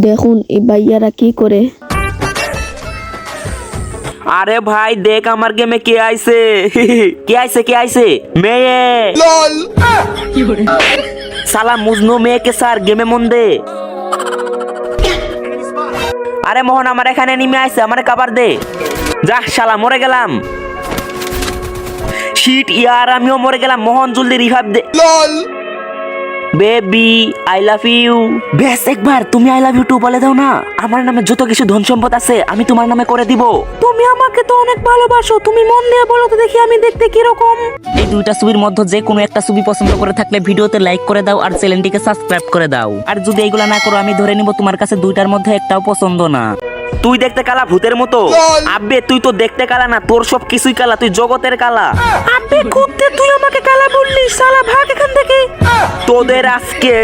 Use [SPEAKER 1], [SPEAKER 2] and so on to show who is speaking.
[SPEAKER 1] দেখুন এই ভাইয়ারা কি করে।
[SPEAKER 2] আরে ভাই দেখ আমার গেমে কে আইছে কে আইছে মেয়ে সালা মুজনু মেয়ে কে স্যার গেমে মন দে। আরে মোহন আমার এখানে নেমে আইছে, আমার কাবার দে। যা শালা মরে গেলাম। শিট ইয়ার আমিও মরে গেলাম। মোহন জলদি রিভাইভ দে। Baby I love you. বেশ একবার তুমি আই লাভ ইউ টু বলে দাও না। আমার নামে যত কিছু ধন সম্পদ আছে আমি তোমার নামে করে দিব। তুমি আমাকে তো অনেক ভালোবাসো, তুমি মন দিয়ে বলো তো দেখি আমি দেখতে কি রকম। এই দুইটা ছবির মধ্যে যে কোনো একটা ছবি পছন্দ করে থাকলে ভিডিওতে লাইক করে দাও আর চ্যানেলটিকে সাবস্ক্রাইব করে দাও। আর যদি এইগুলা না করো আমি ধরে নিব তোমার কাছে দুইটার মধ্যে একটাও পছন্দ না। তুই দেখতে কালা ভূতের মতো। আব্বে তুই তো দেখতে কালা না, তোর সব কিছুই কালা, তুই জগতের কালা। আব্বে কুত্তে তুই আমাকে কালা বললি, শালা ভাগ এখান থেকে। তোদের আজকে